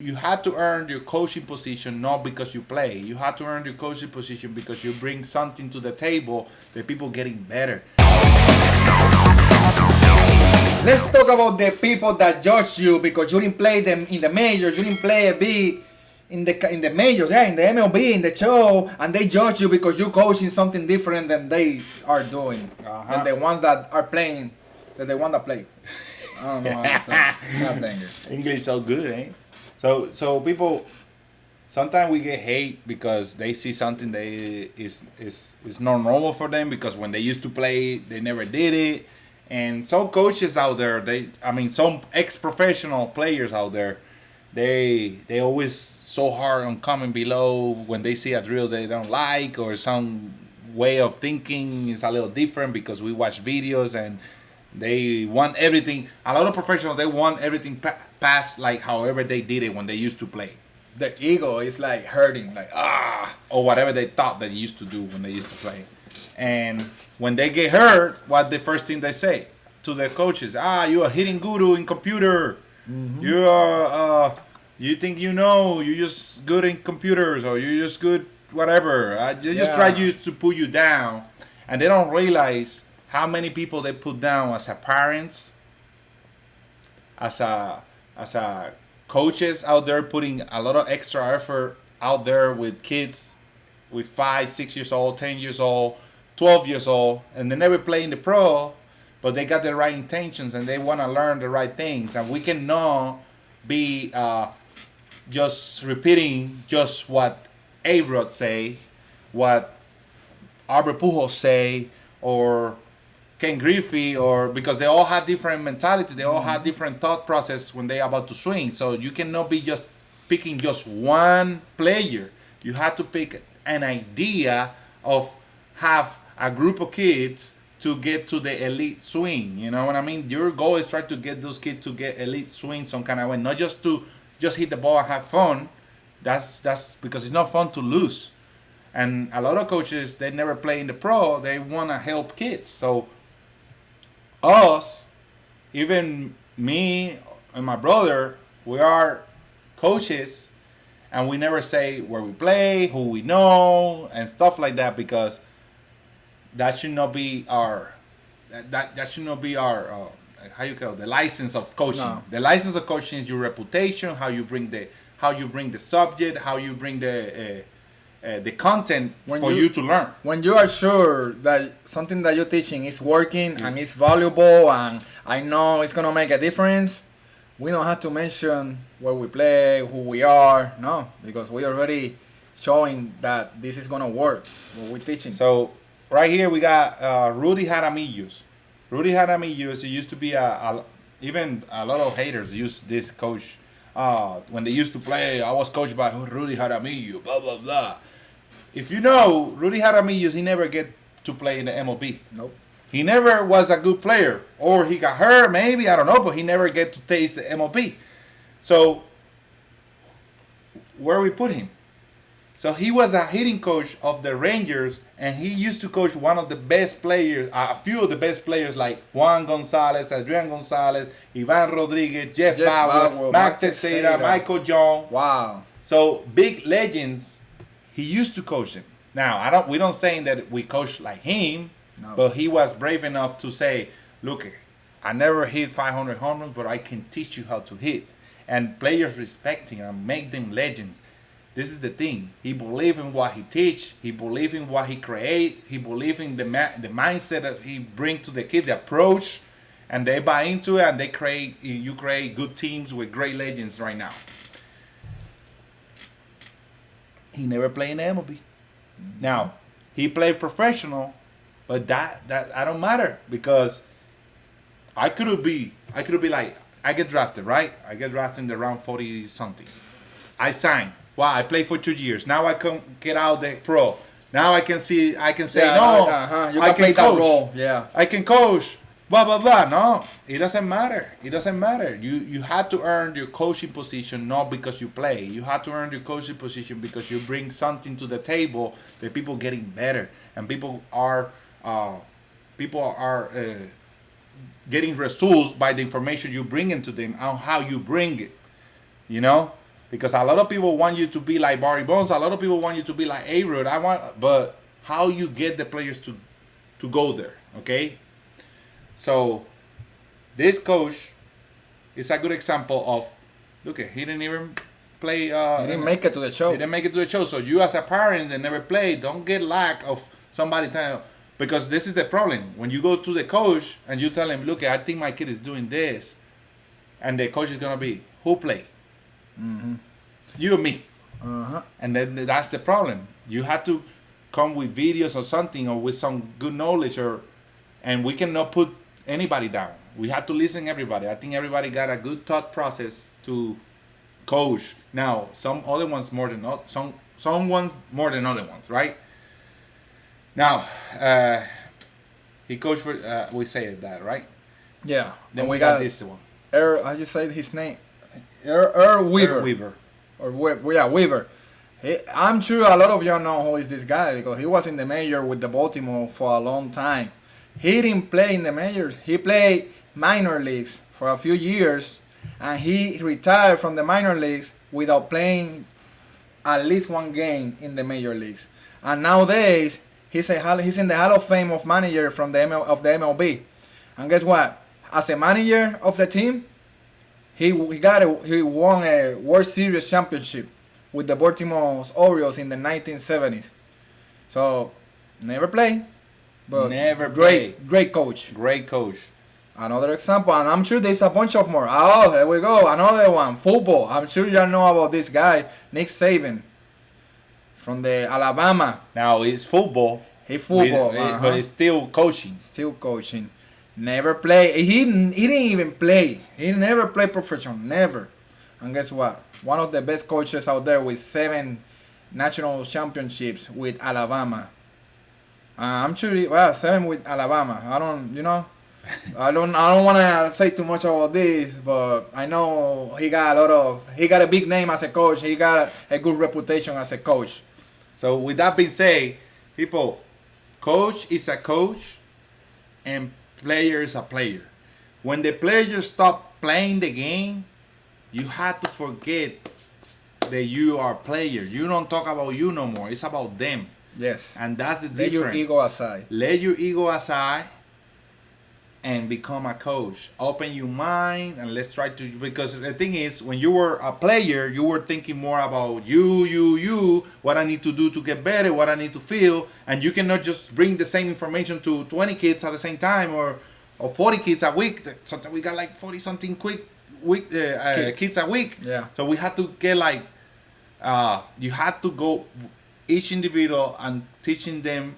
You had to earn your coaching position not because you play. You had to earn your coaching position because you bring something to the table that people getting better. Let's talk about the people that judge you because you didn't play them in the majors, you didn't play a big in the majors, yeah, in the MLB, in the show, and they judge you because you're coaching something different than they are doing, than the ones that are playing, than the one that play. I don't know how to say. God dang it. English so good, eh? So people sometimes we get hate because they see something that is not normal for them because when they used to play they never did it. And some coaches out there, some ex-professional players out there, they always so hard on coming below when they see a drill they don't like or some way of thinking is a little different because we watch videos and they want everything. A lot of professionals they want everything past like however they did it when they used to play. Their ego is like hurting, like or whatever they thought they used to do when they used to play. And when they get hurt, what the first thing they say to their coaches? You're a hitting guru in computer. Mm-hmm. You think you know? You're just good in computers, or you're just good whatever. They just try to put you down, and they don't realize how many people they put down as a parents, as a coaches out there putting a lot of extra effort out there with kids with 5, 6 years old, 10 years old, 12 years old, and they never play in the pro, but they got the right intentions and they want to learn the right things. And we cannot be just repeating just what A-Rod say, what Albert Pujols say, or Ken Griffey, or because they all have different mentalities, they all have different thought process when they're about to swing. So you cannot be just picking just one player. You have to pick an idea of have a group of kids to get to the elite swing. You know what I mean? Your goal is try to get those kids to get elite swing some kind of way, not just to just hit the ball and have fun. That's because it's not fun to lose. And a lot of coaches they never play in the pro. They want to help kids. So us, even me and my brother, we are coaches, and we never say where we play, who we know, and stuff like that because that should not be our that should not be our how you call it, the license of coaching. No. The license of coaching is your reputation, how you bring the subject, how you bring the content for you to learn. When you are sure that something that you're teaching is working and it's valuable and I know it's gonna make a difference, we don't have to mention where we play, who we are, no, because we already showing that this is gonna work, what we're teaching. So right here we got Rudy Jaramillos. Rudy Jaramillos, he used to be even a lot of haters use this coach. When they used to play, I was coached by Rudy Jaramillo, blah, blah, blah. If you know, Rudy Jaramillo, he never get to play in the MLB. Nope. He never was a good player. Or he got hurt, maybe, I don't know, but he never get to taste the MLB. So, where we put him? So, he was a hitting coach of the Rangers, and he used to coach one of the best players, a few of the best players like Juan Gonzalez, Adrian Gonzalez, Ivan Rodriguez, Jeff Bauer, Mac Teixeira, Michael Jones. Wow. So, big legends. He used to coach him. Now, we don't saying that we coach like him, no. But he was brave enough to say, look, I never hit 500 home runs, but I can teach you how to hit. And players respect him and make them legends. This is the thing. He believed in what he teach. He believed in what he create. He believed in the mindset that he bring to the kid, the approach, and they buy into it, and you create good teams with great legends right now. He never played in the MLB. Now, he played professional, but that I don't matter because I could be like, I get drafted, right? I get drafted in the round 40 something. I sign. Wow, I played for 2 years. Now I can get out the pro. Now I can say no. You I can coach. Role. Yeah, I can coach. Blah blah blah. No, it doesn't matter. It doesn't matter. You had to earn your coaching position not because you play. You had to earn your coaching position because you bring something to the table that people getting better and people are getting results by the information you bring into them and how you bring it. You know, Because a lot of people want you to be like Barry Bonds. A lot of people want you to be like A-Rod. But how you get the players to go there, okay? So this coach is a good example of, look, he didn't even play. He didn't make it to the show. He didn't make it to the show. So you as a parent that never played, don't get lack of somebody telling. Because this is the problem. When you go to the coach and you tell him, look, I think my kid is doing this, and the coach is gonna be, who play? Mm-hmm. You and me. Uh-huh. And then that's the problem. You have to come with videos or something, or with some good knowledge, and we cannot put anybody down. We have to listen to everybody. I think everybody got a good thought process to coach. Now, some other ones more than some ones more than other ones, right? Now, he coached for, we say that, right? Yeah. Then and we got this one. How you say his name? Earl Weaver. Earl Weaver. Weaver. I'm sure a lot of y'all know who is this guy because he was in the major with the Baltimore for a long time. He didn't play in the majors. He played minor leagues for a few years, and he retired from the minor leagues without playing at least one game in the major leagues. And nowadays, he's in the Hall of Fame of manager from the MLB. And guess what? As a manager of the team, he won a World Series championship with the Baltimore Orioles in the 1970s. So never played, but great coach. Great coach. Another example, and I'm sure there's a bunch of more. Oh, there we go. Another one. Football. I'm sure y'all know about this guy, Nick Saban, from the Alabama. Now it's football. He football, but he's still coaching. Still coaching. Never play. He didn't even play. He never played professional. Never. And guess what? One of the best coaches out there with 7 national championships with Alabama. I'm sure. 7 with Alabama. I don't want to say too much about this, but I know he got a big name as a coach. He got a good reputation as a coach. So with that being said, people, coach is a coach, and player is a player. When the players stop playing the game, you have to forget that you are a player. You don't talk about you no more. It's about them. Yes. And that's the difference. Let your ego aside. Let your ego aside and become a coach. Open your mind and let's try to, because the thing is, when you were a player, you were thinking more about you, what I need to do to get better, what I need to feel, and you cannot just bring the same information to 20 kids at the same time or 40 kids a week. Sometimes we got like 40 something kids a week. Yeah. So we had to get like, you had to go each individual and teaching them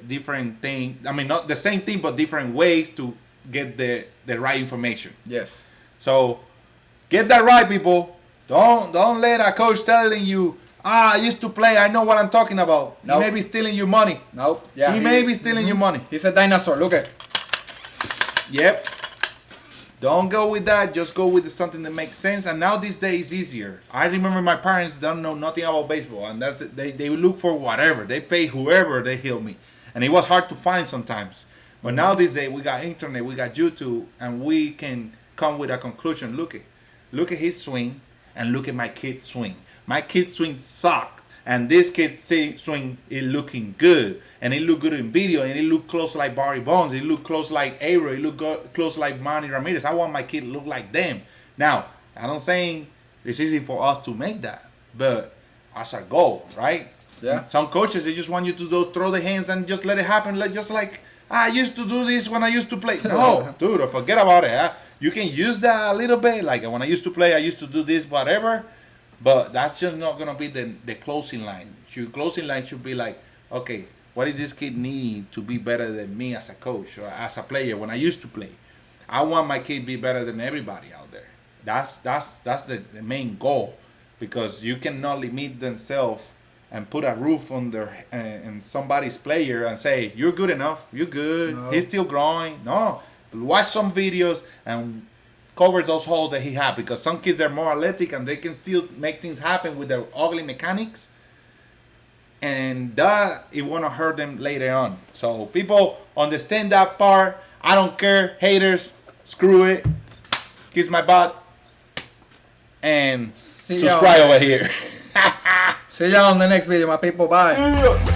different thing. I mean, not the same thing, but different ways to get the right information. Yes. So get that right, people. Don't let a coach telling you, I used to play, I know what I'm talking about. Nope. He may be stealing your money. Nope. Yeah. He may be stealing your money. He's a dinosaur. Look at. Yep. Don't go with that. Just go with something that makes sense. And now these days it's easier. I remember my parents don't know nothing about baseball, and that's it. They look for whatever. They pay whoever they heal me, and it was hard to find sometimes. But now these days we got internet, we got YouTube, and we can come with a conclusion. Look at his swing, and look at my kid's swing. My kid's swing sucked, and this kid's swing is looking good. And it look good in video, and it look close like Barry Bonds. It look close like A-Rod. It look close like Manny Ramirez. I want my kid to look like them. Now, I'm not saying it's easy for us to make that, but as a goal, right? Yeah. Some coaches, they just want you to throw the hands and just let it happen. Just like, I used to do this when I used to play. No, dude, forget about it. Huh? You can use that a little bit. Like when I used to play, I used to do this, whatever. But that's just not going to be the closing line. Your closing line should be like, okay, what does this kid need to be better than me as a coach or as a player when I used to play? I want my kid to be better than everybody out there. That's the main goal, because you cannot limit themselves and put a roof on their and somebody's player and say, you're good enough, you're good, no. He's still growing. No, watch some videos and cover those holes that he had, because some kids are more athletic and they can still make things happen with their ugly mechanics. And that, it won't hurt them later on. So people understand that part. I don't care. Haters, screw it. Kiss my butt. and See subscribe y'all. over here. See y'all on the next video, my people. Bye.